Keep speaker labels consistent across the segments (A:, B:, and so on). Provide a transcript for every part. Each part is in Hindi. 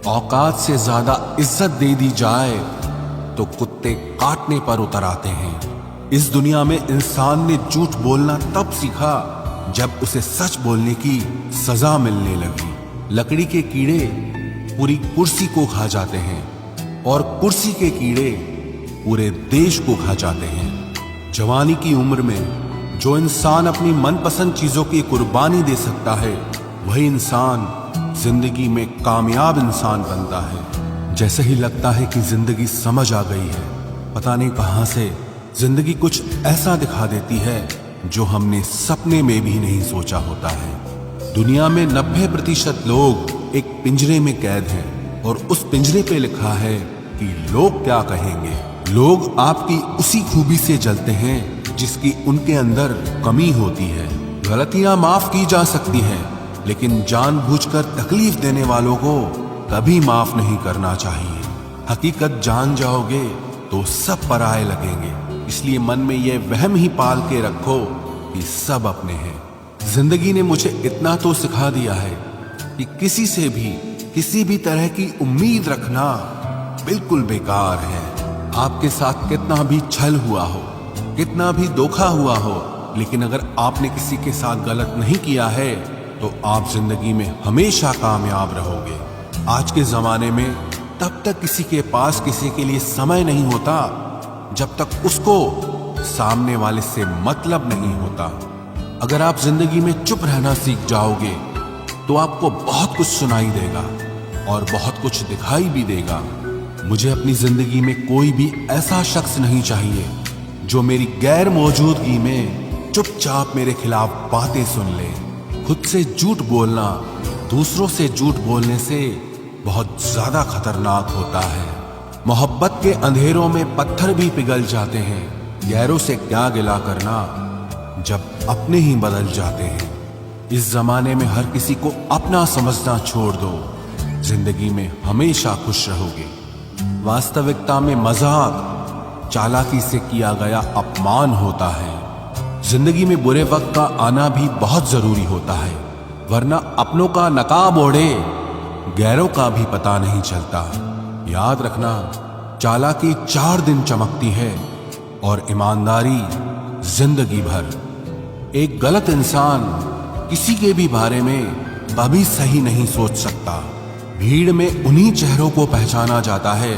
A: औकात से ज्यादा इज्जत दे दी जाए तो कुत्ते काटने पर उतर आते हैं। इस दुनिया में इंसान ने झूठ बोलना तब सीखा जब उसे सच बोलने की सजा मिलने लगी। लकड़ी के कीड़े पूरी कुर्सी को खा जाते हैं और कुर्सी के कीड़े पूरे देश को खा जाते हैं। जवानी की उम्र में जो इंसान अपनी मनपसंद चीजों की कुर्बानी दे सकता है, वही इंसान जिंदगी में कामयाब इंसान बनता है। जैसे ही लगता है कि जिंदगी समझ आ गई है, पता नहीं कहां से जिंदगी कुछ ऐसा दिखा देती है जो हमने सपने में भी नहीं सोचा होता है। दुनिया में 90% लोग एक पिंजरे में कैद हैं और उस पिंजरे पे लिखा है कि लोग क्या कहेंगे। लोग आपकी उसी खूबी से जलते हैं जिसकी उनके अंदर कमी होती है। गलतियां माफ की जा सकती हैं, लेकिन जानबूझकर तकलीफ देने वालों को कभी माफ नहीं करना चाहिए। हकीकत जान जाओगे तो सब पराये लगेंगे, इसलिए मन में यह वहम ही पाल के रखो कि सब अपने हैं। जिंदगी ने मुझे इतना तो सिखा दिया है कि किसी से भी किसी भी तरह की उम्मीद रखना बिल्कुल बेकार है। आपके साथ कितना भी छल हुआ हो, कितना भी धोखा हुआ हो, लेकिन अगर आपने किसी के साथ गलत नहीं किया है तो आप जिंदगी में हमेशा कामयाब रहोगे। आज के जमाने में तब तक किसी के पास किसी के लिए समय नहीं होता जब तक उसको सामने वाले से मतलब नहीं होता। अगर आप जिंदगी में चुप रहना सीख जाओगे तो आपको बहुत कुछ सुनाई देगा और बहुत कुछ दिखाई भी देगा। मुझे अपनी जिंदगी में कोई भी ऐसा शख्स नहीं चाहिए जो मेरी गैर मौजूदगी में चुपचाप मेरे खिलाफ बातें सुन ले। खुद से झूठ बोलना दूसरों से झूठ बोलने से बहुत ज्यादा खतरनाक होता है। मोहब्बत के अंधेरों में पत्थर भी पिघल जाते हैं। गैरों से क्या गिला करना जब अपने ही बदल जाते हैं। इस जमाने में हर किसी को अपना समझना छोड़ दो, जिंदगी में हमेशा खुश रहोगे। वास्तविकता में मजाक चालाकी से किया गया अपमान होता है। जिंदगी में बुरे वक्त का आना भी बहुत जरूरी होता है, वरना अपनों का नकाब ओढ़े गैरों का भी पता नहीं चलता। याद रखना, चालाकी 4 दिन चमकती है और ईमानदारी जिंदगी भर। एक गलत इंसान किसी के भी बारे में कभी सही नहीं सोच सकता। भीड़ में उन्हीं चेहरों को पहचाना जाता है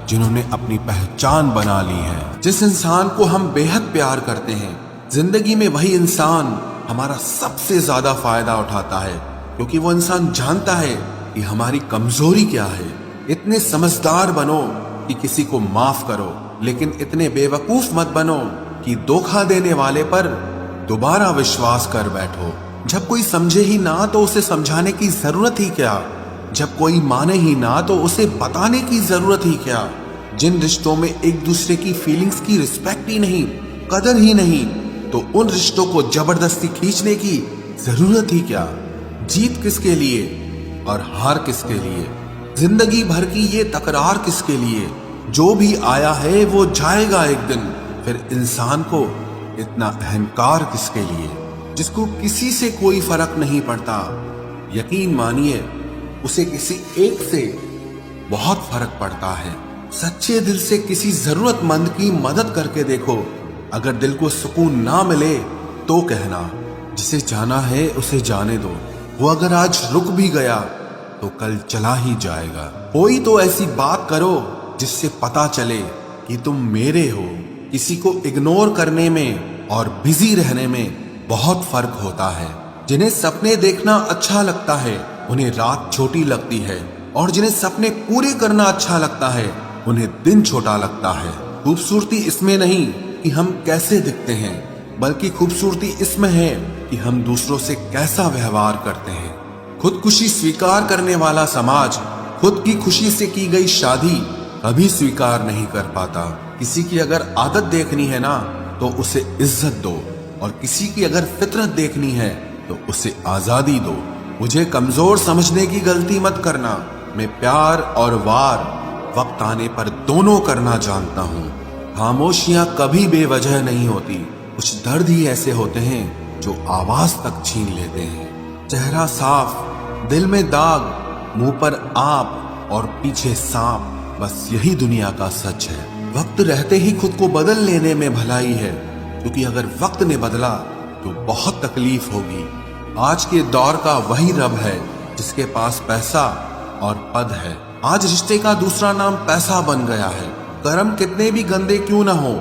A: जिन्होंने अपनी पहचान बना ली है। जिस इंसान को हम बेहद प्यार करते हैं, जिंदगी में वही इंसान हमारा सबसे ज्यादा फायदा उठाता है, क्योंकि वो इंसान जानता है कि हमारी कमजोरी क्या है। इतने समझदार बनो कि किसी को माफ करो, लेकिन इतने बेवकूफ मत बनो कि धोखा देने वाले पर दोबारा विश्वास कर बैठो। जब कोई समझे ही ना तो उसे समझाने की जरूरत ही क्या। जब कोई माने ही ना तो उसे बताने की जरूरत ही क्या। जिन रिश्तों में एक दूसरे की फीलिंग्स की रिस्पेक्ट ही नहीं, कदर ही नहीं, तो उन रिश्तों को जबरदस्ती खींचने की जरूरत ही क्या। जीत किसके लिए और हार किसके लिए, जिंदगी भर की ये तकरार किसके लिए। जो भी आया है वो जाएगा एक दिन, फिर इंसान को इतना अहंकार किसके लिए, जिसको किसी से कोई फर्क नहीं पड़ता। यकीन मानिए, उसे किसी एक से बहुत फर्क पड़ता है। सच्चे दिल से किसी जरूरतमंद की मदद करके देखो। अगर दिल को सुकून ना मिले तो कहना, जिसे जाना है उसे जाने दो। वो अगर आज रुक भी गया तो कल चला ही जाएगा। कोई तो ऐसी बात करो जिससे पता चले कि तुम मेरे हो। किसी को इग्नोर करने में और बिजी रहने में बहुत फर्क होता है। जिन्हें सपने देखना अच्छा लगता है उन्हें रात छोटी लगती है, और जिन्हें सपने पूरे करना अच्छा लगता है उन्हें दिन छोटा लगता है। खूबसूरती इसमें नहीं कि हम कैसे दिखते हैं, बल्कि खूबसूरती इसमें है कि हम दूसरों से कैसा व्यवहार करते हैं। खुदकुशी स्वीकार करने वाला समाज खुद की खुशी से की गई शादी कभी स्वीकार नहीं कर पाता। किसी की अगर आदत देखनी है ना तो उसे इज्जत दो, और किसी की अगर फितरत देखनी है तो उसे आजादी दो। मुझे कमजोर समझने की गलती मत करना। मैं प्यार और वार वक्त आने पर दोनों करना जानता हूँ। खामोशियां कभी बेवजह नहीं होती। कुछ दर्द ही ऐसे होते हैं जो आवाज तक छीन लेते हैं। चेहरा साफ, दिल में दाग, मुंह पर आप, और पीछे सांप, बस यही दुनिया का सच है। वक्त रहते ही खुद को बदल लेने में भलाई है, क्योंकि अगर वक्त ने बदला तो बहुत तकलीफ होगी। आज के दौर का वही रब है जिसके पास पैसा और पद है। आज रिश्ते का दूसरा नाम पैसा बन गया है। कर्म कितने भी गंदे क्यों ना हो,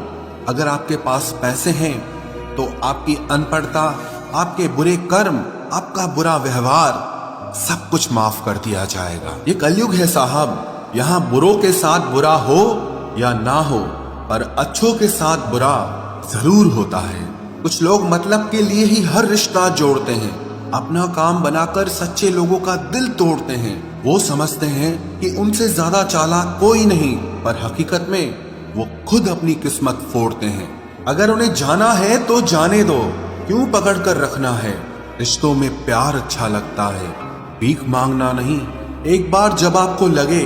A: अगर आपके पास पैसे हैं तो आपकी अनपढ़ता, आपके बुरे कर्म, आपका बुरा व्यवहार सब कुछ माफ कर दिया जाएगा। ये कलयुग है साहब, यहाँ बुरों के साथ बुरा हो या ना हो, पर अच्छों के साथ बुरा जरूर होता है। कुछ लोग मतलब के लिए ही हर रिश्ता जोड़ते हैं, अपना काम बनाकर सच्चे लोगों का दिल तोड़ते हैं। वो समझते हैं कि उनसे ज्यादा चालाक कोई नहीं, पर हकीकत में वो खुद अपनी किस्मत फोड़ते हैं। अगर उन्हें जाना है तो जाने दो, क्यों पकड़ कर रखना है। रिश्तों में प्यार अच्छा लगता है, भीख मांगना नहीं। एक बार जब आपको लगे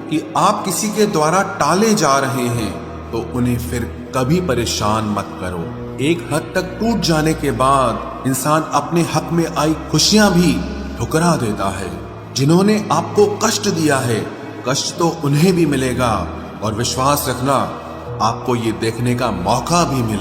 A: कि आप किसी के द्वारा टाले जा रहे हैं तो उन्हें फिर कभी परेशान मत करो। एक हद तक टूट जाने के बाद इंसान अपने हक में आई खुशियां भी ठुकरा देता है। जिन्होंने आपको कष्ट दिया है, कष्ट तो उन्हें भी मिलेगा, और विश्वास रखना आपको ये देखने का मौका भी मिलेगा।